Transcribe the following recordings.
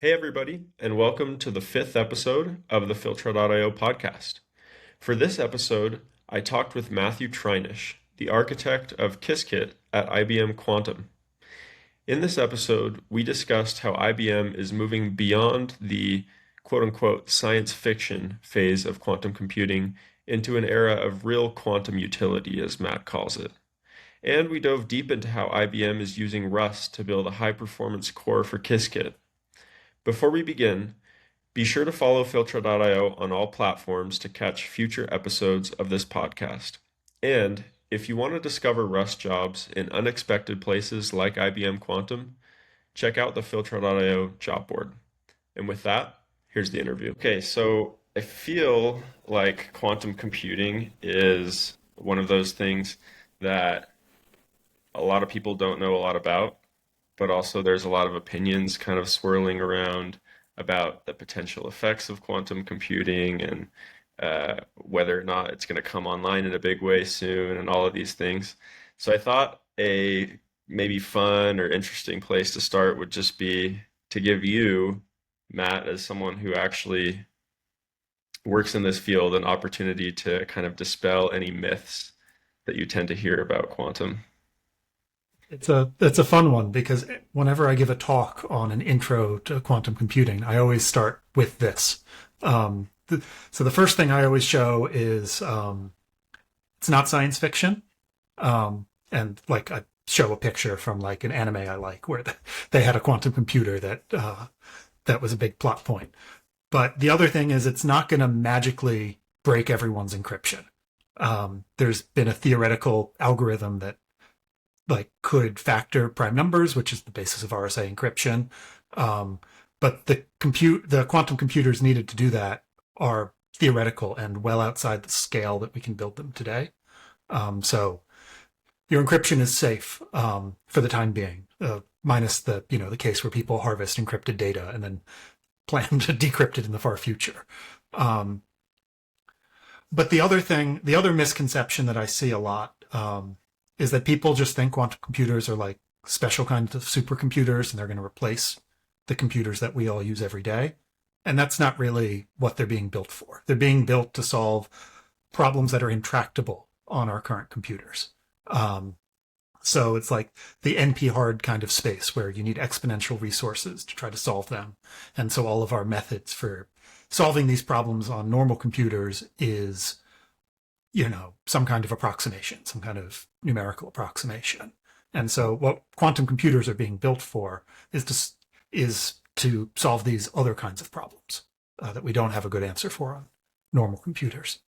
Hey, everybody, and welcome to the fifth episode of the Filtra.io podcast. For this episode, I talked with Matthew Treinish, the architect of Qiskit at IBM Quantum. In this episode, we discussed how IBM is moving beyond the quote-unquote science fiction phase of quantum computing into an era of real quantum utility, as Matt calls it. And we dove deep into how IBM is using Rust to build a high-performance core for Qiskit. Before we begin, be sure to follow Filtra.io on all platforms to catch future episodes of this podcast. And if you want to discover Rust jobs in unexpected places like IBM Quantum, check out the Filtra.io job board. And with that, here's the interview. Okay, so I feel like quantum computing is one of those things that a lot of people don't know a lot about, but also there's a lot of opinions kind of swirling around about the potential effects of quantum computing and whether or not it's going to come online in a big way soon and all of these things. So I thought a maybe fun or interesting place to start would just be to give you, Matt, as someone who actually works in this field, an opportunity to kind of dispel any myths that you tend to hear about quantum. It's a fun one because whenever I give a talk on an intro to quantum computing, I always start with this. So the first thing I always show is it's not science fiction, and like I show a picture from like an anime I like where they had a quantum computer that was a big plot point. But the other thing is it's not going to magically break everyone's encryption. There's been a theoretical algorithm that like could factor prime numbers, which is the basis of RSA encryption. But the quantum computers needed to do that are theoretical and well outside the scale that we can build them today. So your encryption is safe for the time being, minus the case where people harvest encrypted data and then plan to decrypt it in the far future. But the other misconception that I see a lot is that people just think quantum computers are like special kinds of supercomputers and they're going to replace the computers that we all use every day. And that's not really what they're being built for. They're being built to solve problems that are intractable on our current computers. So it's like the NP-hard kind of space where you need exponential resources to try to solve them. And so all of our methods for solving these problems on normal computers is some kind of approximation, some kind of numerical approximation. And so what quantum computers are being built for is to solve these other kinds of problems that we don't have a good answer for on normal computers.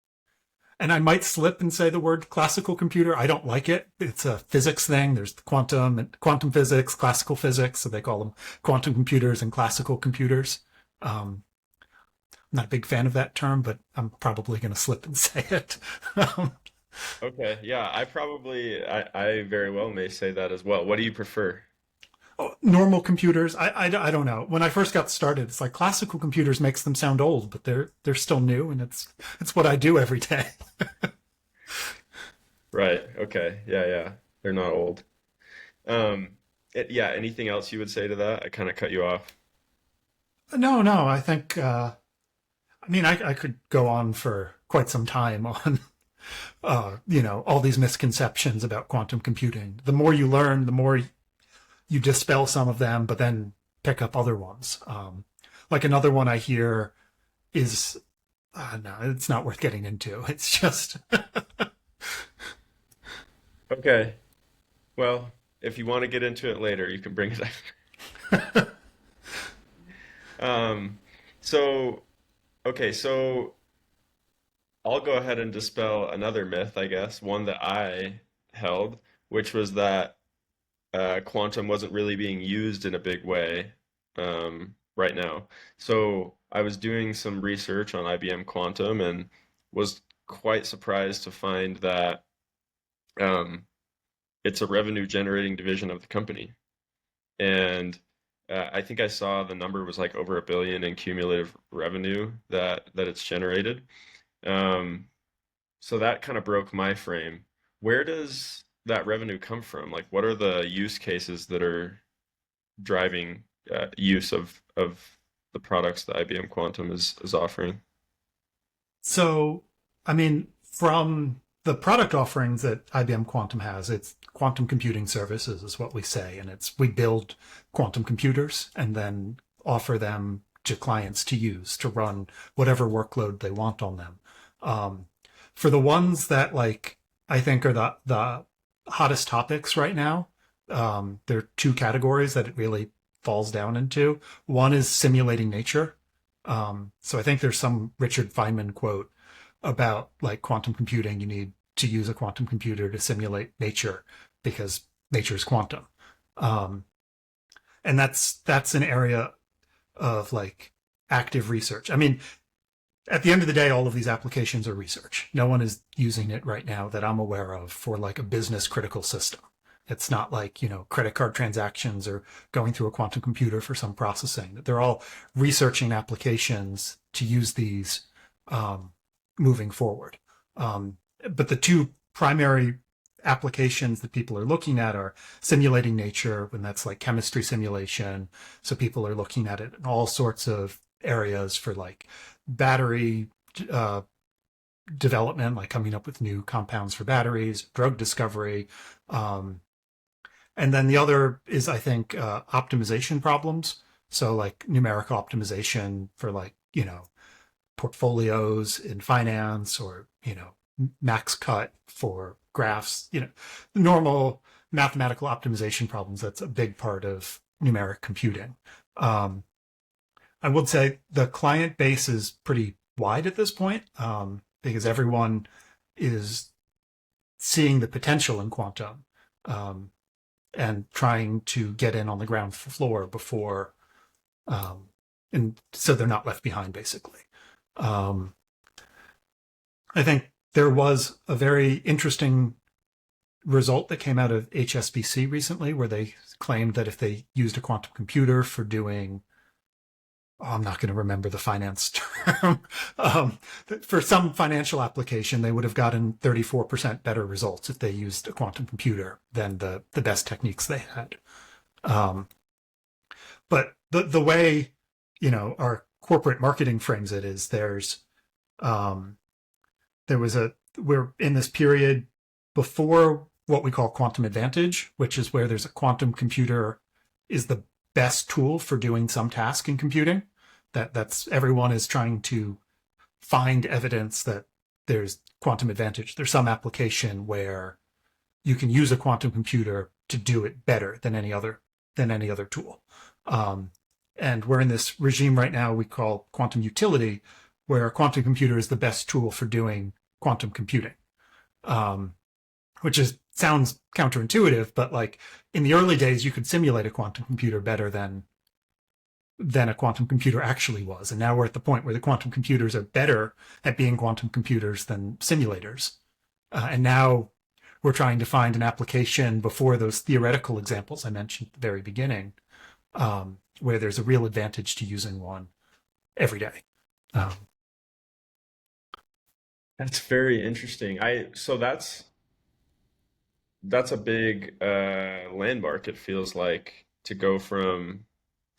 And I might slip and say the word classical computer. I don't like it. It's a physics thing. There's the quantum physics, classical physics. So they call them quantum computers and classical computers. I'm not a big fan of that term, but I'm probably going to slip and say it. Okay, yeah, I very well may say that as well. What do you prefer? Normal computers, I don't know. When I first got started, it's like classical computers makes them sound old, but they're still new, and it's what I do every day. Right. Okay. Yeah, yeah. They're not old. Yeah, anything else you would say to that? I kind of cut you off. No. I think I could go on for quite some time on all these misconceptions about quantum computing. The more you learn, the more you dispel some of them, but then pick up other ones. Like another one I hear is, no, it's not worth getting into. It's just, Okay. Well, if you want to get into it later, you can bring it up. Um, so, okay, so I'll go ahead and dispel another myth, I guess, one that I held, which was that quantum wasn't really being used in a big way right now. So I was doing some research on IBM Quantum and was quite surprised to find that um, it's a revenue generating division of the company. And I think I saw the number was like over 1 billion in cumulative revenue that it's generated. Um, so that kind of broke my frame. Where does that revenue come from? Like, what are the use cases that are driving use of the products that IBM Quantum is offering? So, I mean, from the product offerings that IBM Quantum has, it's quantum computing services is what we say. And it's we build quantum computers and then offer them to clients to use to run whatever workload they want on them. Um, for the ones that like I think are the hottest topics right now, there are two categories that it really falls down into. One is simulating nature. So I think there's some Richard Feynman quote about like quantum computing. You need to use a quantum computer to simulate nature because nature is quantum. Um, and that's an area of like active research. I mean, at the end of the day, all of these applications are research. No one is using it right now that I'm aware of for like a business critical system. It's not like, credit card transactions or going through a quantum computer for some processing. They're all researching applications to use these moving forward. But the two primary applications that people are looking at are simulating nature, and that's like chemistry simulation. So people are looking at it in all sorts of areas for like battery development, like coming up with new compounds for batteries, drug discovery. And then the other is, I think, optimization problems. So like numerical optimization for like, portfolios in finance or, max cut for graphs, normal mathematical optimization problems. That's a big part of numeric computing. I would say the client base is pretty wide at this point because everyone is seeing the potential in quantum and trying to get in on the ground floor before, and so they're not left behind, basically. I think there was a very interesting result that came out of HSBC recently where they claimed that if they used a quantum computer for doing I'm not going to remember the finance term. For some financial application, they would have gotten 34% better results if they used a quantum computer than the best techniques they had. But the way, our corporate marketing frames it is we're in this period before what we call quantum advantage, which is where there's a quantum computer is the best tool for doing some task in computing. That's everyone is trying to find evidence that there's quantum advantage. There's some application where you can use a quantum computer to do it better than any other tool. And we're in this regime right now we call quantum utility, where a quantum computer is the best tool for doing quantum computing, which sounds counterintuitive, but like in the early days, you could simulate a quantum computer better than a quantum computer actually was. And now we're at the point where the quantum computers are better at being quantum computers than simulators. And now we're trying to find an application before those theoretical examples I mentioned at the very beginning, where there's a real advantage to using one every day. That's very interesting. So that's a big landmark, it feels like, to go from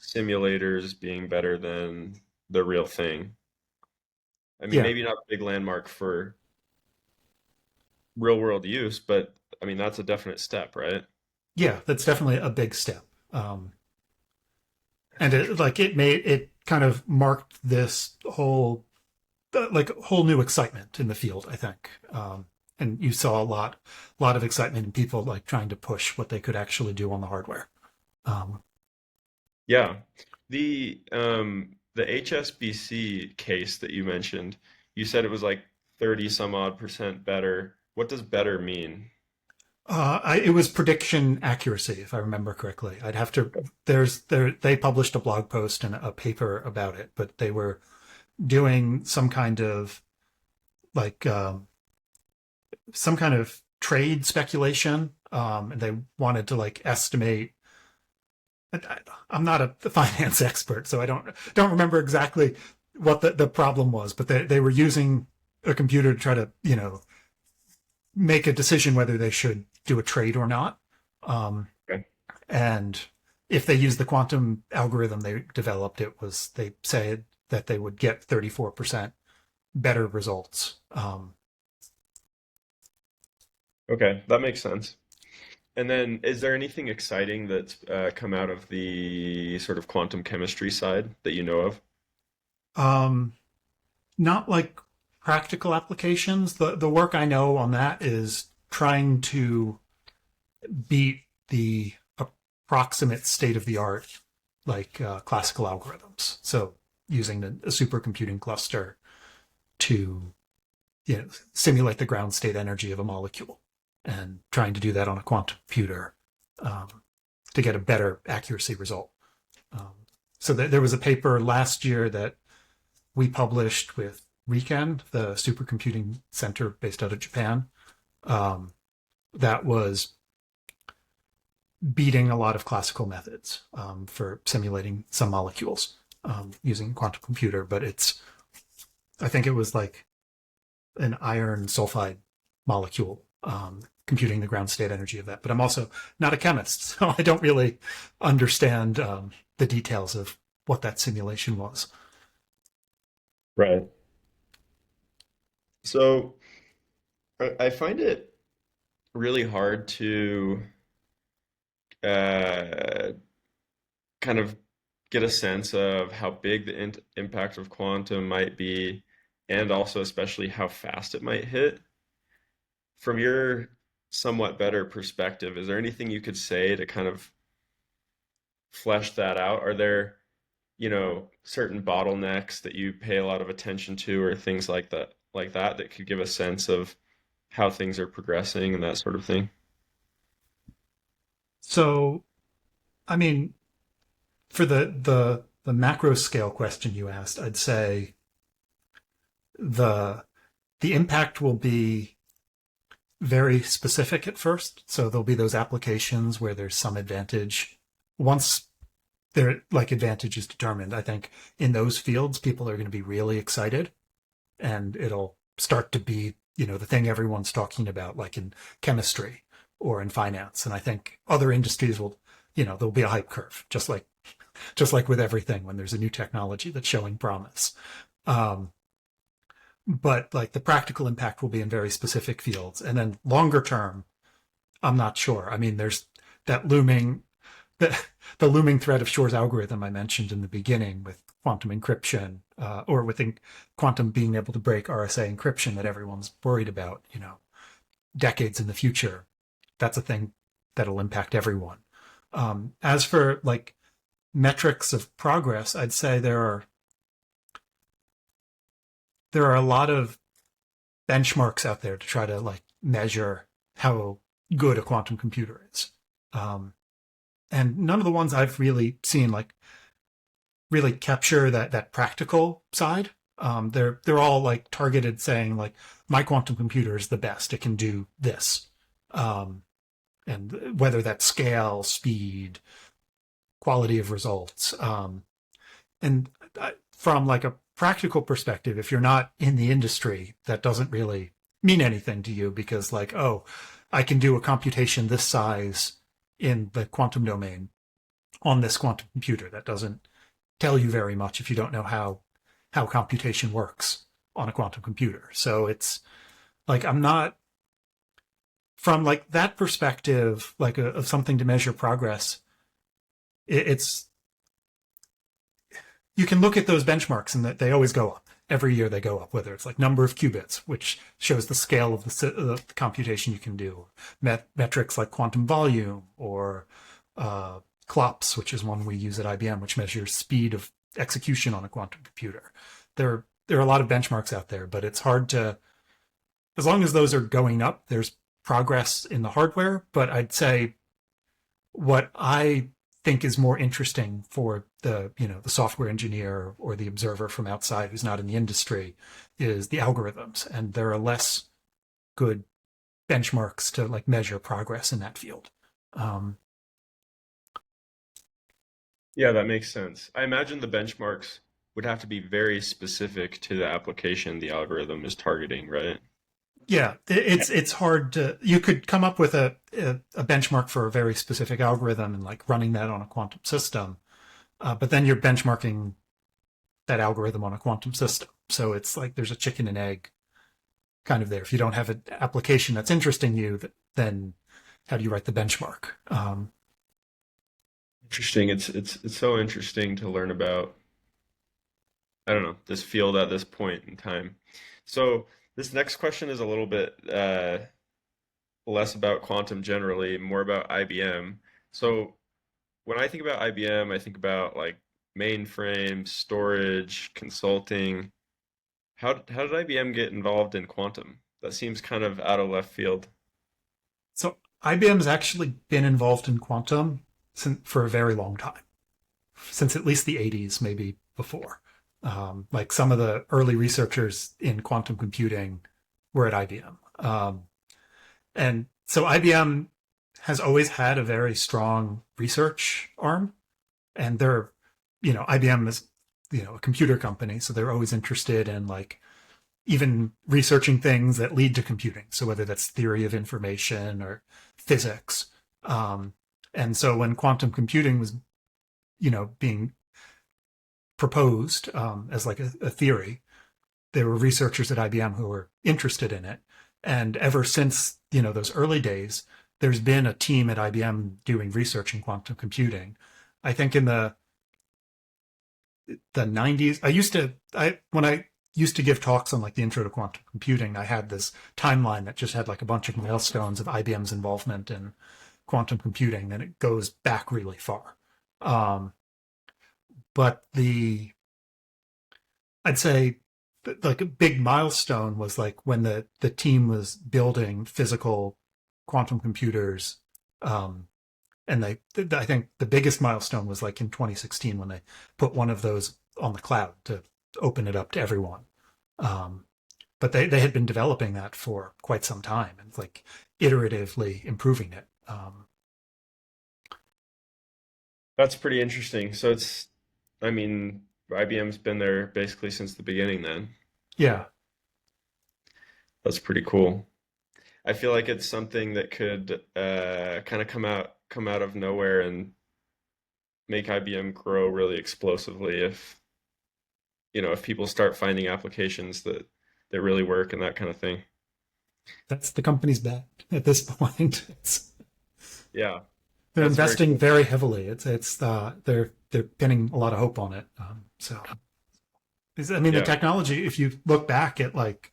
simulators being better than the real thing. I mean, Yeah, maybe not a big landmark for real world use, but I mean, that's a definite step, right? yeah, that's definitely a big step. And it kind of marked this whole new excitement in the field, I think. And you saw a lot of excitement in people like trying to push what they could actually do on the hardware. Um, Yeah. The HSBC case that you mentioned, you said it was like 30 some odd percent better. What does better mean? it was prediction accuracy, if I remember correctly. I'd have to. They published a blog post and a paper about it, but they were doing like some kind of trade speculation, and they wanted to like estimate. I'm not a finance expert, so I don't remember exactly what the problem was, but they were using a computer to try to make a decision whether they should do a trade or not. Okay. And if they use the quantum algorithm they developed, it was they say that they would get 34% better results. Okay, that makes sense. And then, is there anything exciting that's come out of the sort of quantum chemistry side that you know of? Um, Not like practical applications. The work I know on that is trying to beat the approximate state of the art, like classical algorithms. So using a supercomputing cluster to simulate the ground state energy of a molecule, and trying to do that on a quantum computer um, to get a better accuracy result. Um, so there was a paper last year that we published with RIKEN, the supercomputing center based out of Japan, um, that was beating a lot of classical methods for simulating some molecules using quantum computer. But I think it was like an iron sulfide molecule, computing the ground state energy of that. But I'm also not a chemist, so I don't really understand the details of what that simulation was. Right. So I find it really hard to uh, kind of get a sense of how big the impact of quantum might be, and also especially how fast it might hit. From your somewhat better perspective, is there anything you could say to kind of flesh that out? Are there, certain bottlenecks that you pay a lot of attention to, or things like that could give a sense of how things are progressing and that sort of thing? So, I mean, for the macro scale question you asked, I'd say the the impact will be very specific at first. So there'll be those applications where there's some advantage. Once their like advantage is determined, I think in those fields people are going to be really excited, and it'll start to be the thing everyone's talking about, like in chemistry or in finance. And I think other industries will, there'll be a hype curve, just like with everything when there's a new technology that's showing promise. Um, but like the practical impact will be in very specific fields, and then longer term, I'm not sure. I mean, there's that looming the, the looming threat of Shor's algorithm I mentioned in the beginning with quantum encryption, or with quantum being able to break RSA encryption that everyone's worried about, decades in the future. That's a thing that'll impact everyone. As for like metrics of progress, I'd say there are a lot of benchmarks out there to try to like measure how good a quantum computer is. Um, and none of the ones I've really seen like really capture that practical side. They're all like targeted, saying like my quantum computer is the best; it can do this, um, and whether that's scale, speed, quality of results, and from like a practical perspective, if you're not in the industry, that doesn't really mean anything to you, because like, oh, I can do a computation this size in the quantum domain on this quantum computer. That doesn't tell you very much if you don't know how computation works on a quantum computer. So it's like I'm not, from like that perspective, like of something to measure progress. It's you can look at those benchmarks and that they always go up. Every year they go up, whether it's like number of qubits, which shows the scale of the computation you can do, metrics like quantum volume, or CLOPS, which is one we use at IBM, which measures speed of execution on a quantum computer. There are a lot of benchmarks out there, but it's hard to, as long as those are going up, there's progress in the hardware. But I'd say what I think is more interesting for the software engineer or the observer from outside who's not in the industry is the algorithms, and there are less good benchmarks to like measure progress in that field. Um, Yeah, that makes sense. I imagine the benchmarks would have to be very specific to the application the algorithm is targeting, right? Yeah, it's hard to. You could come up with a benchmark for a very specific algorithm and like running that on a quantum system, but then you're benchmarking that algorithm on a quantum system. So it's like there's a chicken and egg kind of there. If you don't have an application that's interesting you, then how do you write the benchmark? Interesting. It's so interesting to learn about, I don't know, this field at this point in time. So this next question is a little bit less about quantum generally, more about IBM. So when I think about IBM, I think about like mainframe, storage, consulting. How did IBM get involved in quantum? That seems kind of out of left field. So IBM's actually been involved in quantum for a very long time, since at least the 80s, maybe before. Like some of the early researchers in quantum computing were at IBM. And so IBM has always had a very strong research arm. And they're, IBM is, a computer company. So they're always interested in like even researching things that lead to computing. So whether that's theory of information or physics. And so when quantum computing was, being proposed as like a theory, there were researchers at IBM who were interested in it. And ever since, those early days, there's been a team at IBM doing research in quantum computing. I think in the 90s, when I used to give talks on like the intro to quantum computing, I had this timeline that just had like a bunch of milestones of IBM's involvement in quantum computing, and it goes back really far. But I'd say like a big milestone was like when the team was building physical quantum computers. And I think the biggest milestone was like in 2016 when they put one of those on the cloud to open it up to everyone. But they had been developing that for quite some time and like iteratively improving it. That's pretty interesting. So I mean, IBM's been there basically since the beginning then. Yeah, That's pretty cool. I feel like it's something that could kind of come out of nowhere and make IBM grow really explosively if if people start finding applications that really work and that kind of thing. that's the company's bet at this point. Yeah, They're that's very investing cool. very heavily. They're pinning a lot of hope on it. I mean, the Yeah. technology. If you look back at like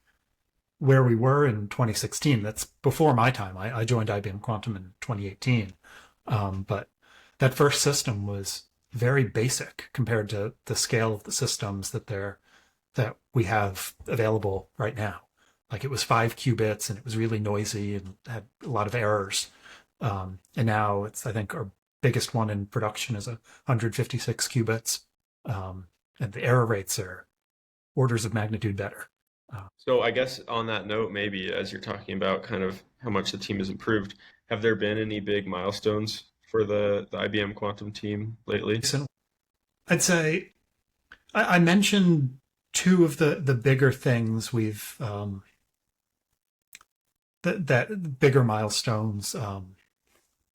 where we were in 2016, that's before my time. I joined IBM Quantum in 2018, but that first system was very basic compared to the scale of the systems that we have available right now. Like it was 5 qubits and it was really noisy and had a lot of errors. And now I think our biggest one in production is 156 qubits. And the error rates are orders of magnitude better. Uh, So I guess on that note, maybe as you're talking about kind of how much the team has improved, have there been any big milestones for the IBM Quantum team lately? so I'd say I mentioned two of the bigger things that bigger milestones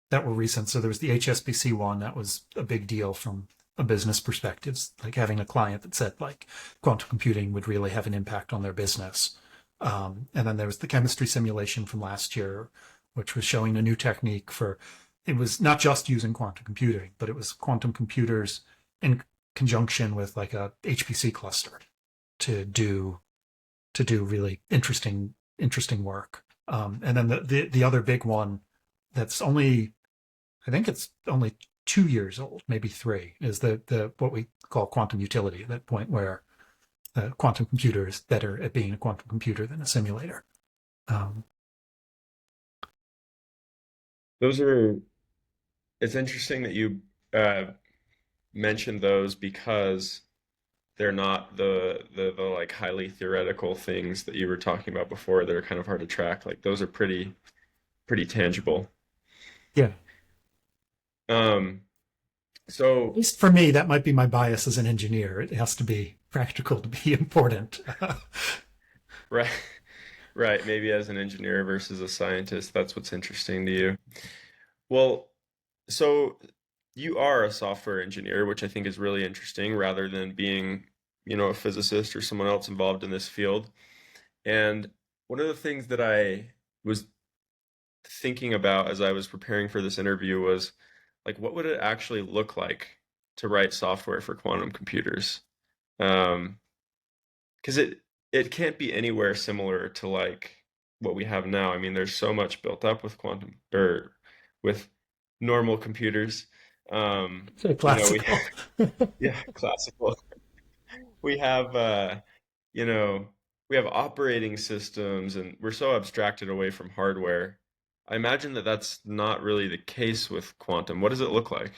that were recent. So there was the HSBC one that was a big deal from a business perspective, like having a client that said like quantum computing would really have an impact on their business. And then there was the chemistry simulation from last year, which was showing a new technique for it was not just using quantum computing, but it was quantum computers in conjunction with like a HPC cluster to do really interesting work. And then the other big one that's only I think it's only 2 years old, maybe three, is the what we call quantum utility, that point where a quantum computer is better at being a quantum computer than a simulator. Um, Those are, it's interesting that you uh, mentioned those because they're not the like highly theoretical things that you were talking about before that are kind of hard to track. Like those are pretty tangible. yeah, Um, at so least for me, that might be my bias as an engineer. It has to be practical to be important. right, Right, maybe as an engineer versus a scientist, that's what's interesting to you. Well, so you are a software engineer, which I think is really interesting, rather than being, a physicist or someone else involved in this field. And one of the things that I was thinking about as I was preparing for this interview was like, what would it actually look like to write software for quantum computers? Um, because it can't be anywhere similar to like what we have now. I mean, there's so much built up with quantum or with normal computers. So We classical. yeah, classical. We have you know, we have operating systems and we're so abstracted away from hardware. I imagine that that's not really the case with quantum. What does it look like?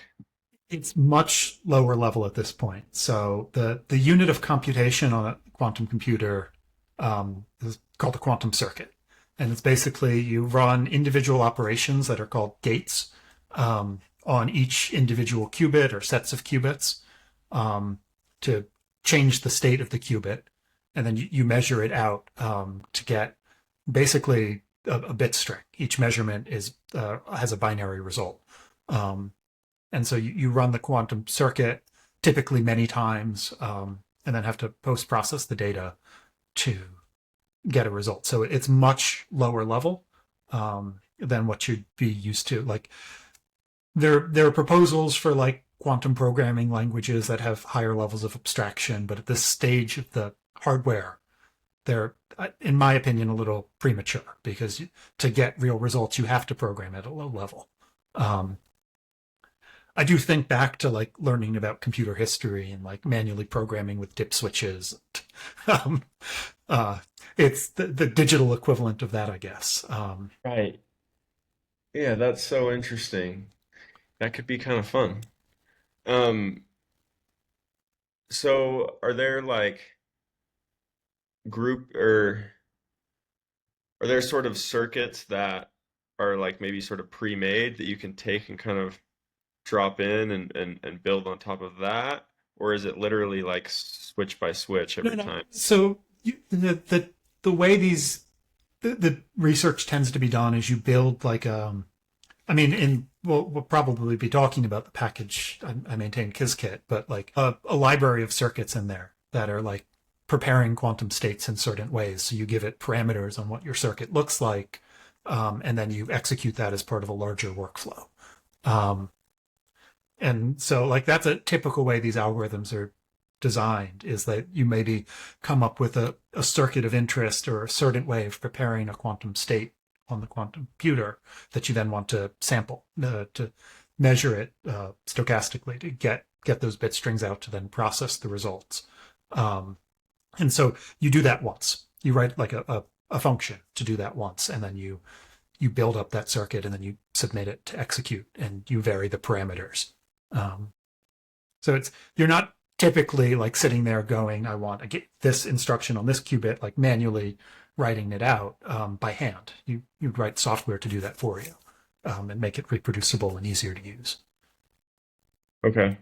It's much lower level at this point. So the unit of computation on a quantum computer is called a quantum circuit, and it's basically you run individual operations that are called gates on each individual qubit or sets of qubits to change the state of the qubit, and then you measure it out to get basically a bit string. Each measurement is has a binary result. Um, and so you run the quantum circuit typically many times and then have to post process the data to get a result. So it's much lower level than what you'd be used to. Like there are proposals for like quantum programming languages that have higher levels of abstraction, but at this stage of the hardware, they're, in my opinion, a little premature because to get real results, you have to program at a low level. I do think back to like learning about computer history and like manually programming with dip switches. um, uh, it's the digital equivalent of that, I guess. Right. Yeah, that's so interesting. That could be kind of fun. Um, so are there like group or are there sort of circuits that are like maybe sort of pre-made that you can take and kind of drop in and build on top of that? Or is it literally like switch by switch No, every no. time? So the way the research tends to be done is you build like I mean, we'll probably be talking about the package I maintain Qiskit, but like a library of circuits in there that are like preparing quantum states in certain ways. So you give it parameters on what your circuit looks like, and then you execute that as part of a larger workflow. Um, and so like that's a typical way these algorithms are designed is that you maybe come up with a circuit of interest or a certain way of preparing a quantum state on the quantum computer that you then want to sample to measure it stochastically to get those bit strings out to then process the results. And so you do that once. You write like a function to do that once, and then you build up that circuit, and then you submit it to execute, and you vary the parameters. Um, so it's you're not typically like sitting there going, I want to get this instruction on this qubit, like manually writing it out by hand. You'd write software to do that for you and make it reproducible and easier to use. Okay.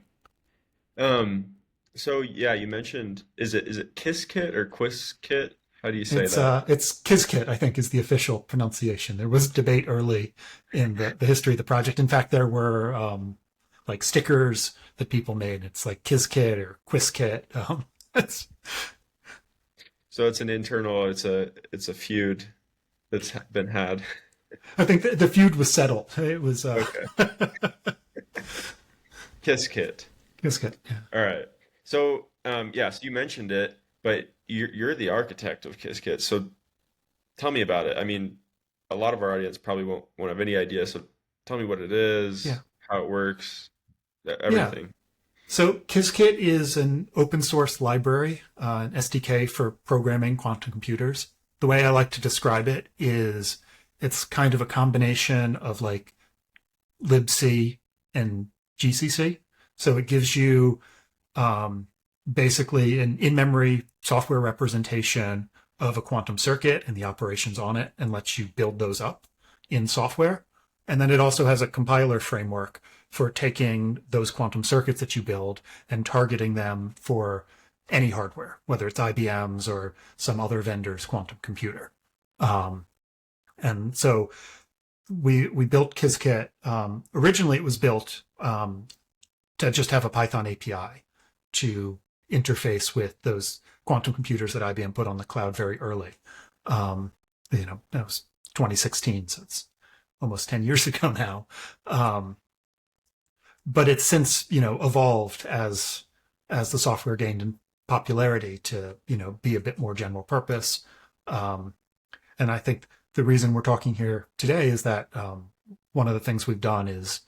Um, so yeah, you mentioned is it Qiskit or Quiskit? How do you say that? It's Qiskit, I think, is the official pronunciation. There was debate early in the history of the project. In fact, there were like stickers that people made. It's like Qiskit or Quiskit. It's, So it's an internal, it's a feud that's been had. I think the feud was settled. It was Okay. Qiskit. Qiskit. Yeah. All right. So yes, you mentioned it, but you're the architect of Qiskit. So tell me about it. I mean, a lot of our audience probably won't have any idea. So tell me what it is, Yeah. how it works, Yeah. everything. So Qiskit is an open source library, an SDK for programming quantum computers. The way I like to describe it is it's kind of a combination of like libc and GCC. So it gives you um, basically an in-memory software representation of a quantum circuit and the operations on it and lets you build those up in software. And then it also has a compiler framework for taking those quantum circuits that you build and targeting them for any hardware, whether it's IBM's or some other vendor's quantum computer. Um, and so we built Qiskit. Originally, it was built to just have a Python API to interface with those quantum computers that IBM put on the cloud very early. Um, that was 2016, so it's almost 10 years ago now. But it's since evolved as the software gained in popularity to be a bit more general purpose. And I think the reason we're talking here today is that one of the things we've done is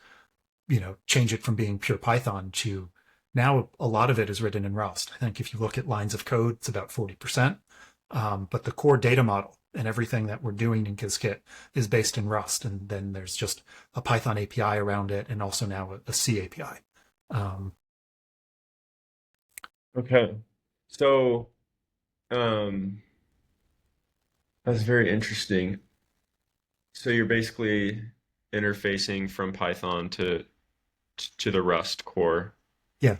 change it from being pure Python to now a lot of it is written in Rust. I think if you look at lines of code, it's about 40%. But the core data model and everything that we're doing in Qiskit is based in Rust. And then there's just a Python API around it and also now a C API. Okay. So, um, that's very interesting. So you're basically interfacing from Python to the Rust core. Yeah.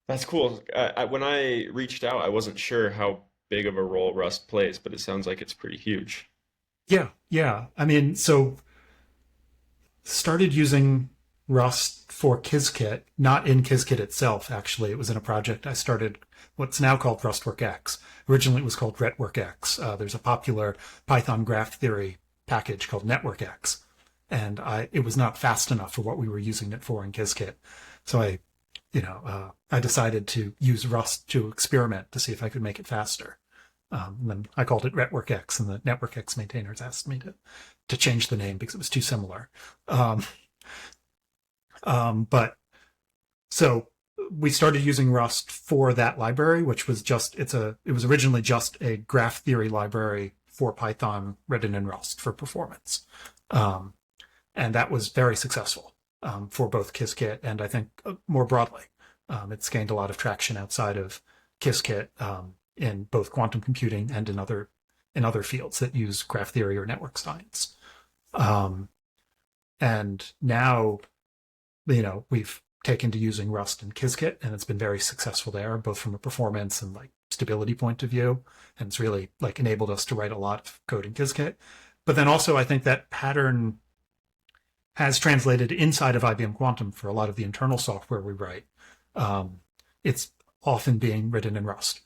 That's cool. When I reached out, I wasn't sure how big of a role Rust plays, but it sounds like it's pretty huge. Yeah. Yeah. I mean, so started using Rust for Qiskit, not in Qiskit itself, actually. It was in a project I started, what's now called RustWorkX. Originally, it was called RetWorkX. There's a popular Python graph theory package called NetworkX. And it was not fast enough for what we were using it for in Qiskit. So I decided to use Rust to experiment to see if I could make it faster. And then I called it RetWorkX, and the NetworkX maintainers asked me to change the name because it was too similar. But so we started using Rust for that library, which was it was originally just a graph theory library for Python written in Rust for performance. And that was very successful for both Qiskit and I think more broadly. It's gained a lot of traction outside of Qiskit in both quantum computing and in other fields that use graph theory or network science. And now, we've taken to using Rust and Qiskit, and it's been very successful there, both from a performance and stability point of view. And it's really enabled us to write a lot of code in Qiskit. But then also, I think that pattern has translated inside of IBM Quantum for a lot of the internal software we write. It's often being written in Rust.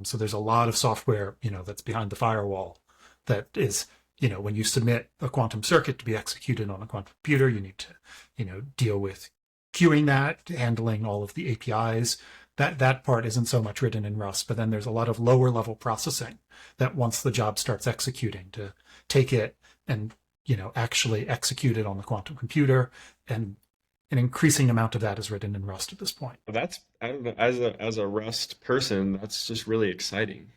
So there's a lot of software, that's behind the firewall that is, when you submit a quantum circuit to be executed on a quantum computer, you need to, deal with queuing that, handling all of the APIs. That part isn't so much written in Rust, but then there's a lot of lower level processing that once the job starts executing to take it and, actually execute it on the quantum computer, and an increasing amount of that is written in Rust at this point. That's, I don't know, as a Rust person, that's just really exciting.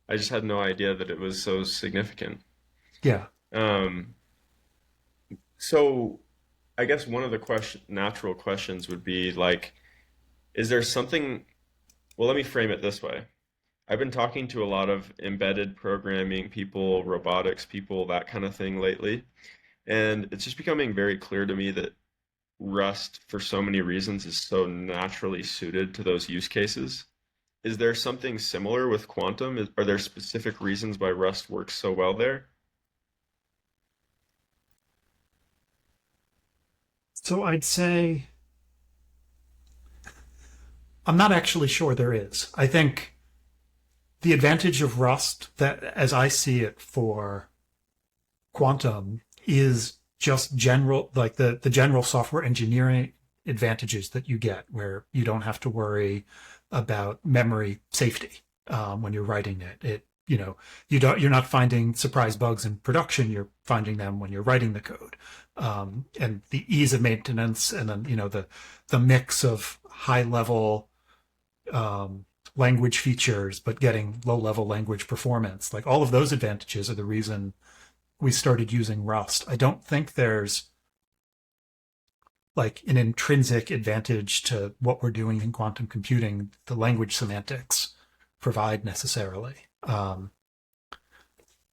I just had no idea that it was so significant. Yeah. Um, so I guess one of the natural questions would be is there something, well, let me frame it this way. I've been talking to a lot of embedded programming people, robotics people, that kind of thing lately, and it's just becoming very clear to me that Rust, for so many reasons, is so naturally suited to those use cases. Is there something similar with quantum? Are there specific reasons why Rust works so well there? So I'd say I'm not actually sure there is. I think the advantage of Rust, that as I see it for quantum, is just general, the general software engineering advantages that you get, where you don't have to worry about memory safety when you're writing it. You're not finding surprise bugs in production. You're finding them when you're writing the code, and the ease of maintenance, and then the mix of high level language features, but getting low level language performance. All of those advantages are the reason we started using Rust. I don't think there's an intrinsic advantage to what we're doing in quantum computing the language semantics provide necessarily. But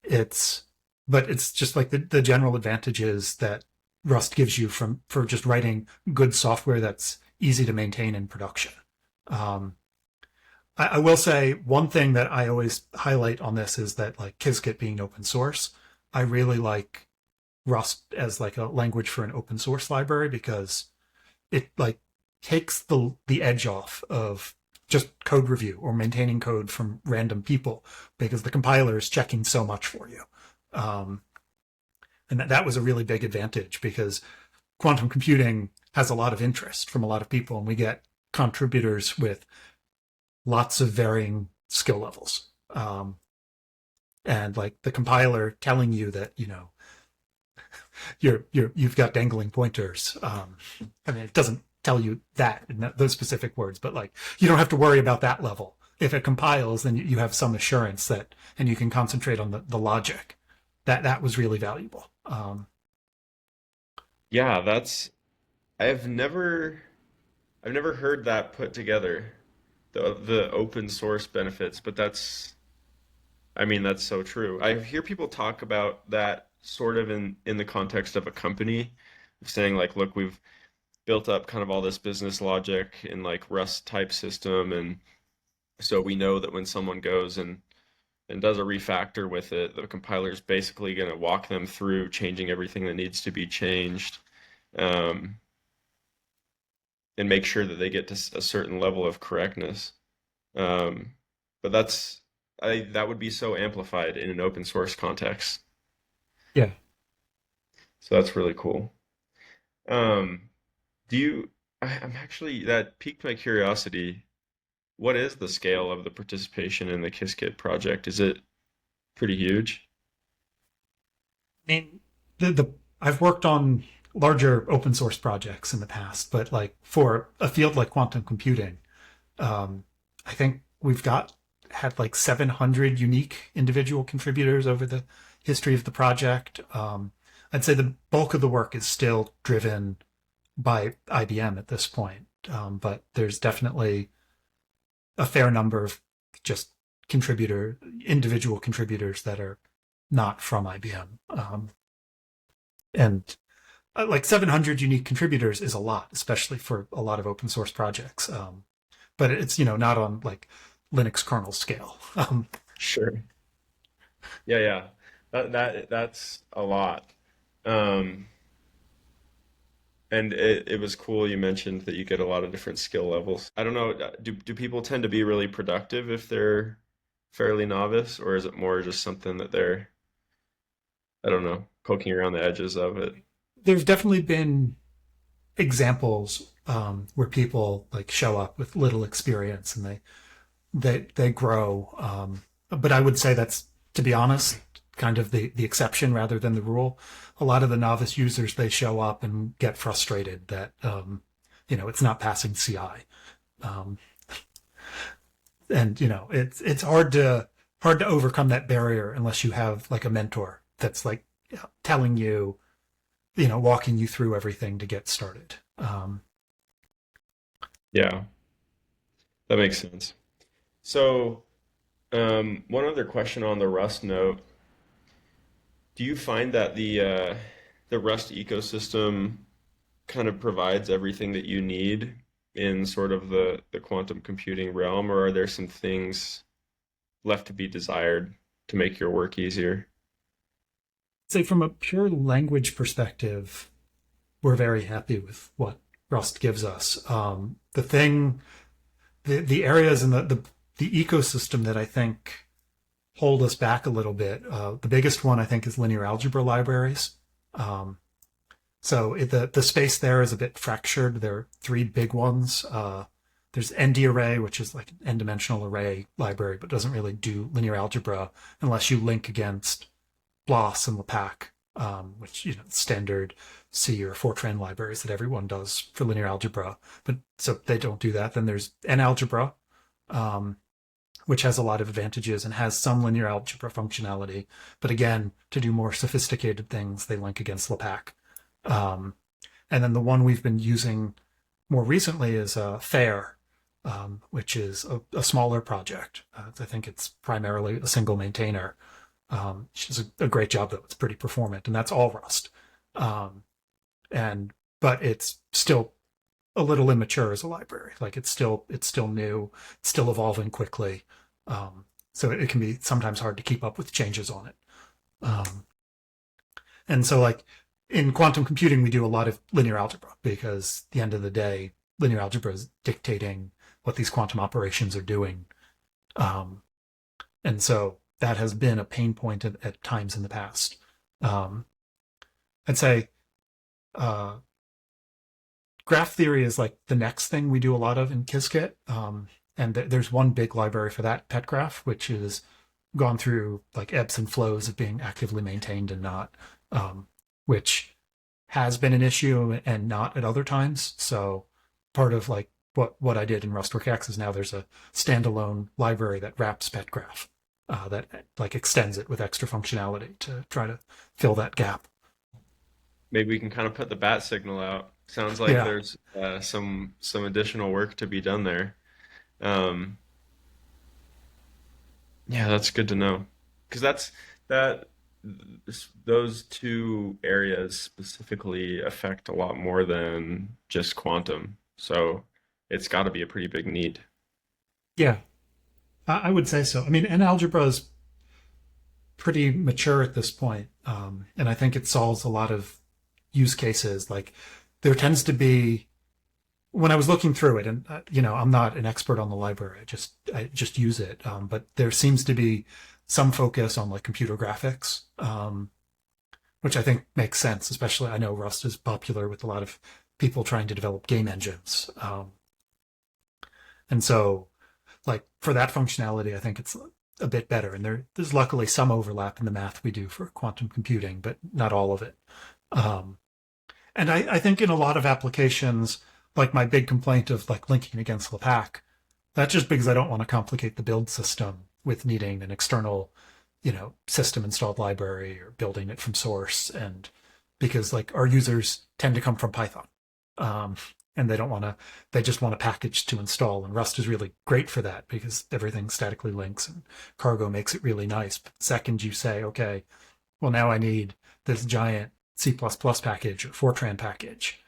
it's just the general advantages that Rust gives you for just writing good software that's easy to maintain in production. I will say one thing that I always highlight on this is that like Qiskit being open source, I really like Rust as like a language for an open source library because it like takes the edge off of just code review or maintaining code from random people because the compiler is checking so much for you. Um, and that was a really big advantage because quantum computing has a lot of interest from a lot of people, and we get contributors with lots of varying skill levels. And like the compiler telling you that, you've got dangling pointers. I mean, it doesn't tell you that in those specific words, but like you don't have to worry about that level. If it compiles, then you have some assurance that, and you can concentrate on the logic. That was really valuable. Yeah, that's I've never I've never heard that put together, the open source benefits, but I mean that's so true. I hear people talk about that sort of in the context of a company, saying like, look, we've built up kind of all this business logic in like Rust type system, and so we know that when someone goes and does a refactor with it, the compiler is basically going to walk them through changing everything that needs to be changed, um, and make sure that they get to a certain level of correctness. Um, but that would be so amplified in an open source context. Yeah. So that's really cool. Um, do you, I'm actually, that piqued my curiosity. What is the scale of the participation in the Qiskit project? Is it pretty huge? I mean, the I've worked on larger open source projects in the past, but like for a field like quantum computing, um, I think we've got had like 700 unique individual contributors over the history of the project. I'd say the bulk of the work is still driven by IBM at this point, but there's definitely a fair number of just individual contributors that are not from IBM. And like 700 unique contributors is a lot, especially for a lot of open source projects. But it's, not on like Linux kernel scale. Sure. Yeah, yeah. That's a lot. Um, and it was cool you mentioned that you get a lot of different skill levels. I don't know, do people tend to be really productive if they're fairly novice, or is it more just something that they're, I don't know, poking around the edges of it? There's definitely been examples where people like show up with little experience and they grow. But I would say that's, to be honest, kind of the exception rather than the rule. A lot of the novice users, they show up and get frustrated that it's not passing CI. Um, and it's hard to overcome that barrier unless you have like a mentor that's like telling you, walking you through everything to get started. Yeah, that makes sense. So, one other question on the Rust note. Do you find that the Rust ecosystem kind of provides everything that you need in sort of the quantum computing realm, or are there some things left to be desired to make your work easier? Say from a pure language perspective, we're very happy with what Rust gives us. The areas in the ecosystem that I think hold us back a little bit. The biggest one I think is linear algebra libraries. Um, the space there is a bit fractured. There are three big ones. There's ND-array, which is like an n-dimensional array library, but doesn't really do linear algebra unless you link against BLAS and LAPACK, which standard C or Fortran libraries that everyone does for linear algebra. But so they don't do that. Then there's NAlgebra, um, which has a lot of advantages and has some linear algebra functionality. But again, to do more sophisticated things, they link against LAPACK. Um, and then the one we've been using more recently is FAIR, which is a smaller project. I think it's primarily a single maintainer. She does a great job, though. It's pretty performant, and that's all Rust. Um, but it's still a little immature as a library. Like it's still new, it's still evolving quickly. So it can be sometimes hard to keep up with changes on it. Um, and so like in quantum computing, we do a lot of linear algebra because at the end of the day, linear algebra is dictating what these quantum operations are doing. Um, and so that has been a pain point at times in the past. Um, I'd say uh, graph theory is like the next thing we do a lot of in Qiskit. And there's one big library for that, petgraph, which is gone through like ebbs and flows of being actively maintained and not, which has been an issue and not at other times. So part of like what I did in RustWorks is now there's a standalone library that wraps petgraph that like extends it with extra functionality to try to fill that gap. Maybe we can kind of put the bat signal out. Sounds like Yeah, there's some additional work to be done there. Um, yeah, that's good to know because that those two areas specifically affect a lot more than just quantum. So it's got to be a pretty big need. yeah, I would say so. I mean, and algebra is pretty mature at this point, and I think it solves a lot of use cases. Like there tends to be when I was looking through it, and I'm not an expert on the library. I just use it, but there seems to be some focus on like computer graphics, which I think makes sense. Especially, I know Rust is popular with a lot of people trying to develop game engines, and so like for that functionality, I think it's a bit better. And there's luckily some overlap in the math we do for quantum computing, but not all of it. Um, and I think in a lot of applications, like my big complaint of like linking against LPACK, that's just because I don't want to complicate the build system with needing an external, system installed library or building it from source. And because like our users tend to come from Python. Um, and they just want a package to install. And Rust is really great for that because everything statically links and cargo makes it really nice. But the second you say, okay, well, now I need this giant C++ package or Fortran package,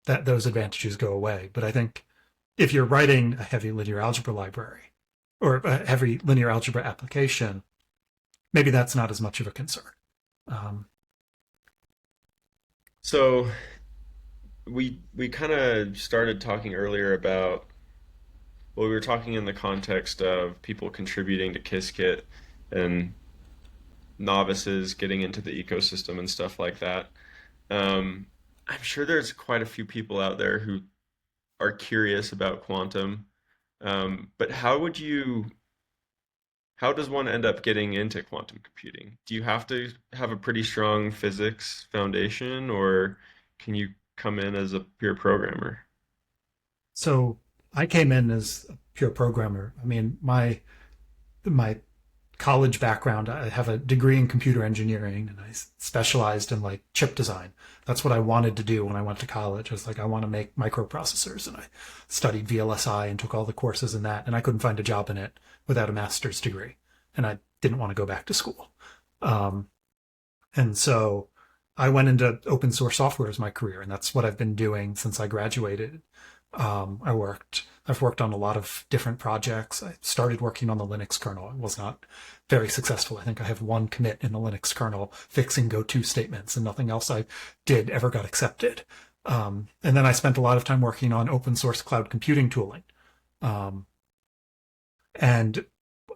that those advantages go away. But I think if you're writing a heavy linear algebra library or a heavy linear algebra application, maybe that's not as much of a concern. Um, So we kind of started talking earlier about, well, we were talking in the context of people contributing to Qiskit and novices getting into the ecosystem and stuff like that. Um, I'm sure there's quite a few people out there who are curious about quantum. But how does one end up getting into quantum computing? Do you have to have a pretty strong physics foundation, or can you come in as a pure programmer? so I came in as a pure programmer. I mean, my college background, I have a degree in computer engineering and I specialized in like chip design. That's what I wanted to do when I went to college. I was like, I want to make microprocessors. And I studied VLSI and took all the courses in that. And I couldn't find a job in it without a master's degree. And I didn't want to go back to school. Um, and so I went into open source software as my career. And that's what I've been doing since I graduated. I've worked on a lot of different projects. I started working on the Linux kernel. It was not very successful. I think I have one commit in the Linux kernel fixing goto statements and nothing else I did ever got accepted. And then I spent a lot of time working on open source cloud computing tooling. Um, and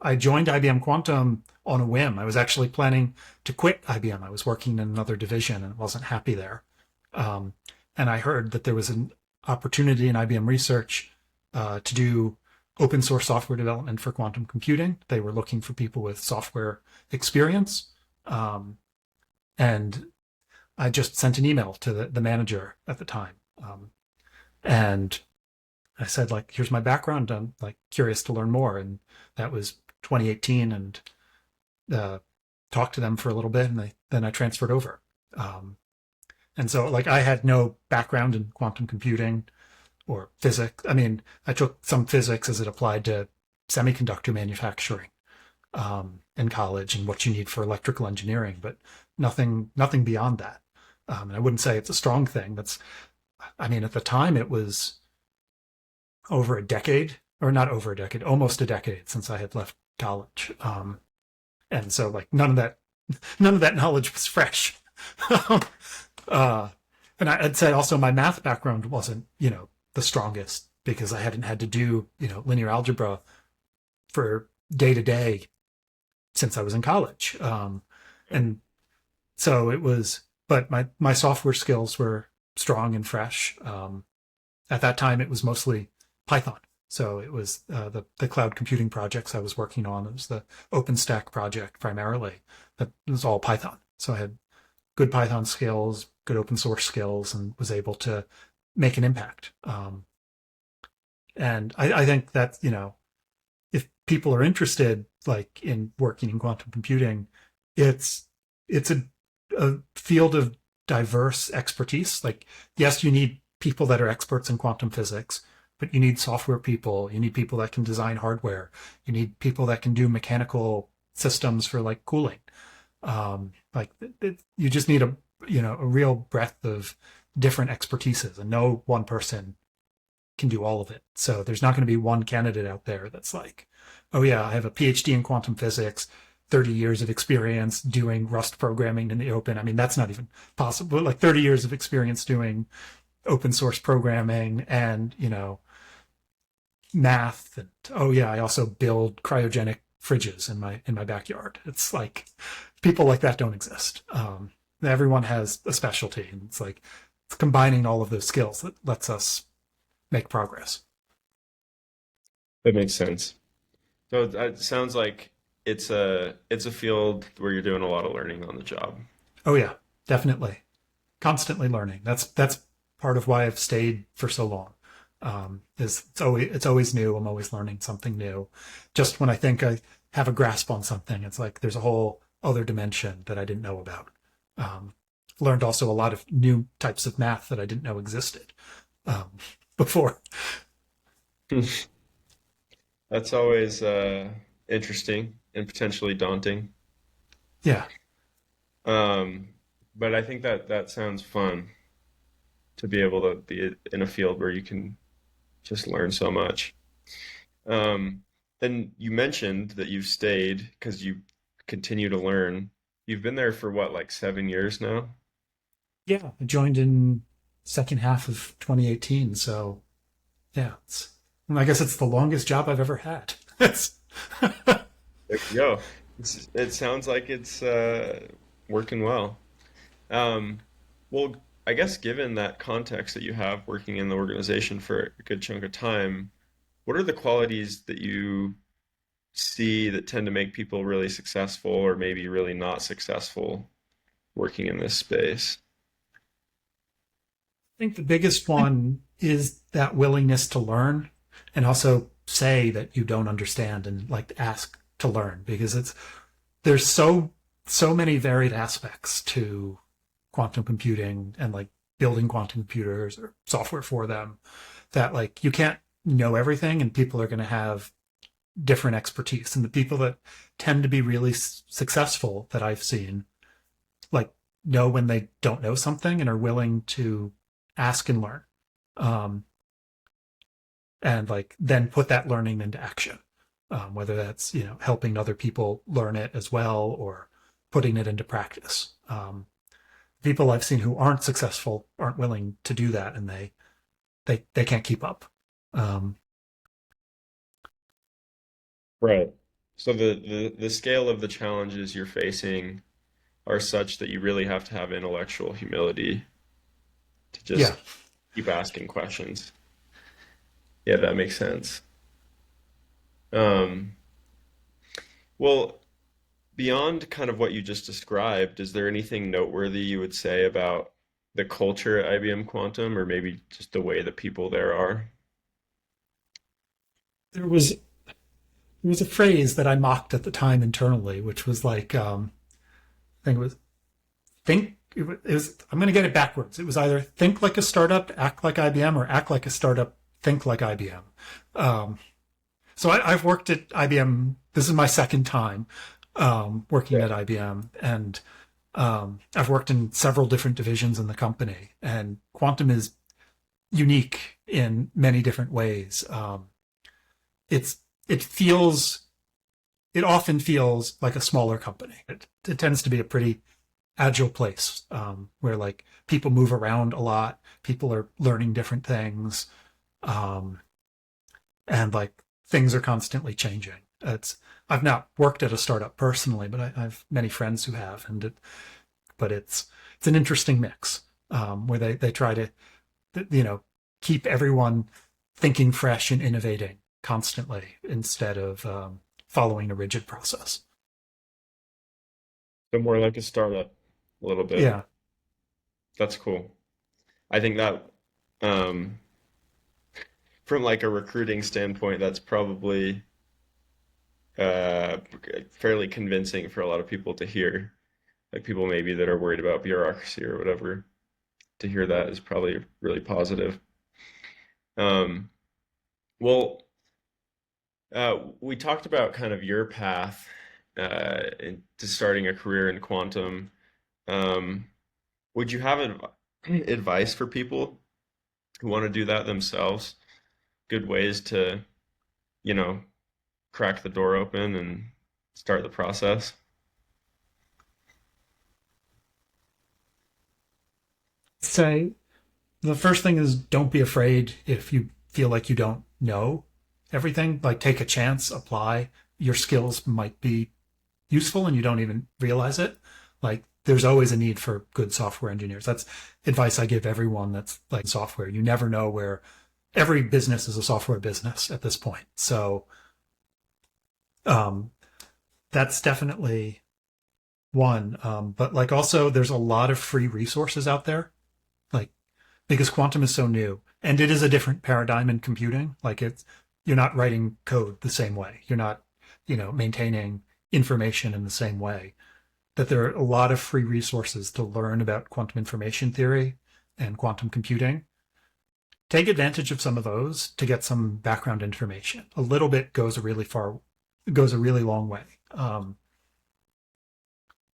I joined IBM Quantum on a whim. I was actually planning to quit IBM. I was working in another division and wasn't happy there. Um, and I heard that there was an opportunity in IBM Research to do open source software development for quantum computing. They were looking for people with software experience. Um, and I just sent an email to the manager at the time. And I said, like, here's my background. I'm like curious to learn more. And that was 2018 and uh, talked to them for a little bit. And then I transferred over. Um, and so like I had no background in quantum computing or physics. I mean, I took some physics as it applied to semiconductor manufacturing in college and what you need for electrical engineering, but nothing beyond that. And I wouldn't say it's a strong thing. I mean, at the time it was over a decade, or not over a decade, almost a decade since I had left college. And so like none of that knowledge was fresh. uh, and I'd say also my math background wasn't, the strongest because I hadn't had to do, linear algebra for day to day since I was in college. And so it was, but my software skills were strong and fresh. At that time, it was mostly Python. So it was the cloud computing projects I was working on. It was the OpenStack project primarily. That was all Python. So I had good Python skills, good open source skills, and was able to make an impact. And I think that, if people are interested, like in working in quantum computing, it's a field of diverse expertise. Like, yes, you need people that are experts in quantum physics, but you need software people. You need people that can design hardware. You need people that can do mechanical systems for like cooling. You just need a real breadth of different expertises, and no one person can do all of it. So there's not going to be one candidate out there that's like, oh yeah, I have a PhD in quantum physics, 30 years of experience doing Rust programming in the open. I mean, that's not even possible. Like 30 years of experience doing open source programming and, math. And oh yeah, I also build cryogenic fridges in my backyard. It's like people like that don't exist. Everyone has a specialty, and it's like it's combining all of those skills that lets us make progress. That makes sense. So it sounds like it's a field where you're doing a lot of learning on the job. Oh yeah, definitely, constantly learning. That's part of why I've stayed for so long. Is it's always new. I'm always learning something new. Just when I think I have a grasp on something, it's like there's a whole other dimension that I didn't know about. Um, Learned also a lot of new types of math that I didn't know existed um, before. That's always interesting and potentially daunting. Yeah, Um, but I think that sounds fun to be able to be in a field where you can just learn so much. Um, then you mentioned that you've stayed because you continue to learn. You've been there for what, like 7 years now? yeah. I joined in second half of 2018, so yeah, I guess it's the longest job I've ever had. It's There you go. It sounds like it's working well. Um, well, I guess given that context that you have working in the organization for a good chunk of time, what are the qualities that you see that tend to make people really successful or maybe really not successful working in this space? I think the biggest one is that willingness to learn and also say that you don't understand and like ask to learn because there's so many varied aspects to quantum computing and like building quantum computers or software for them that like you can't know everything and people are going to have different expertise, and the people that tend to be really successful that I've seen like know when they don't know something and are willing to ask and learn, um, and like then put that learning into action, whether that's helping other people learn it as well or putting it into practice. People I've seen who aren't successful aren't willing to do that, and they can't keep up. um, Right. So the scale of the challenges you're facing are such that you really have to have intellectual humility to yeah. just keep asking questions. Yeah, that makes sense. Um, well, beyond kind of what you just described, is there anything noteworthy you would say about the culture at IBM Quantum, or maybe just the way that people there are? There was a phrase that I mocked at the time internally, which was like, I think it was it was I'm going to get it backwards. It was either think like a startup, act like IBM, or act like a startup, think like IBM. Um, so I've worked at IBM. This is my second time working Yeah. at IBM, and I've worked in several different divisions in the company. And quantum is unique in many different ways. It's it feels it often feels like a smaller company. It tends to be a pretty agile place, where like people move around a lot, people are learning different things, um, and like things are constantly changing. It's I've not worked at a startup personally, but I have many friends who have, but it's an interesting mix, where they try to, you know, keep everyone thinking fresh and innovating constantly instead of following a rigid process. So more like a startup, a little bit. Yeah. That's cool. I think that um, from like a recruiting standpoint, that's probably uh, fairly convincing for a lot of people to hear. Like people maybe that are worried about bureaucracy or whatever, to hear that is probably really positive. Um, well, we talked about kind of your path into starting a career in quantum. Um, would you have advice for people who want to do that themselves? Good ways to, you know, crack the door open and start the process? Say the first thing is don't be afraid if you feel like you don't know everything. Like take a chance, apply. Your skills might be useful and you don't even realize it. Like there's always a need for good software engineers. That's advice I give everyone that's like software. You never know where every business is a software business at this point. So um, that's definitely one. But like also there's a lot of free resources out there. Like because quantum is so new and it is a different paradigm in computing. Like it's you're not writing code the same way. You're not, maintaining information in the same way. That there are a lot of free resources to learn about quantum information theory and quantum computing. Take advantage of some of those to get some background information. A little bit goes a really long way.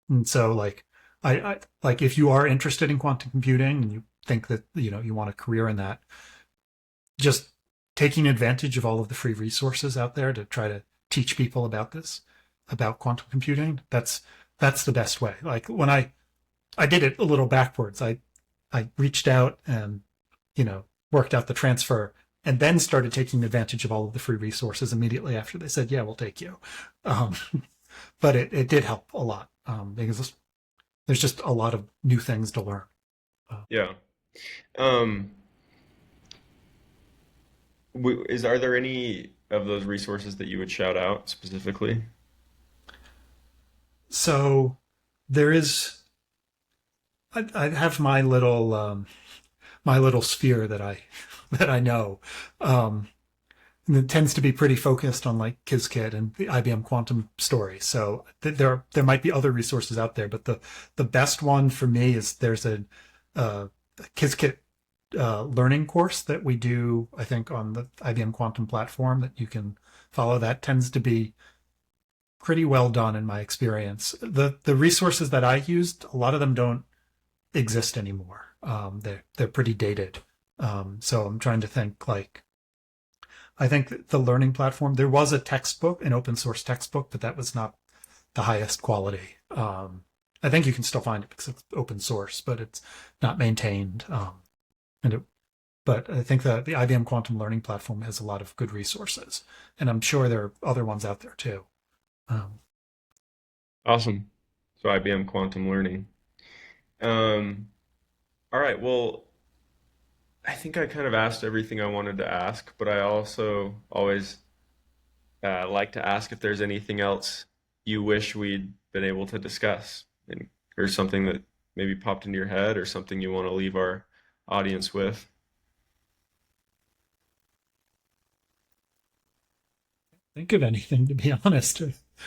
And so like I like if you are interested in quantum computing and you think that you want a career in that, just taking advantage of all of the free resources out there to try to teach people about about quantum computing. That's the best way. Like when I did it a little backwards. I reached out and worked out the transfer and then started taking advantage of all of the free resources immediately after they said, yeah, we'll take you. Um, but it did help a lot, because there's just a lot of new things to learn. Yeah. Um, are there any of those resources that you would shout out specifically? So there is, I have my little sphere that I that I know. Um, and it tends to be pretty focused on like Qiskit and the IBM Quantum story. So there might be other resources out there, but the best one for me is there's a Qiskit learning course that we do, I think, on the IBM Quantum platform that you can follow. That tends to be pretty well done in my experience. The resources that I used, a lot of them don't exist anymore. They're pretty dated. So I'm trying to think like I think the learning platform, there was a textbook, an open source textbook, but that was not the highest quality. I think you can still find it because it's open source, but it's not maintained. And it, but I think that the IBM Quantum Learning Platform has a lot of good resources, and I'm sure there are other ones out there too. Um, Awesome. So IBM Quantum Learning. Um, all right. Well, I think I kind of asked everything I wanted to ask, but I also always like to ask if there's anything else you wish we'd been able to discuss, or something that maybe popped into your head, or something you want to leave our audience with. think of anything to be honest.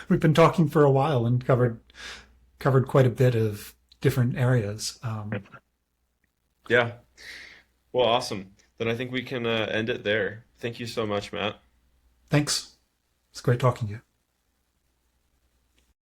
We've been talking for a while and covered quite a bit of different areas. Yeah. Well, awesome. Then I think we can end it there. Thank you so much, Matt. Thanks. It's great talking to you.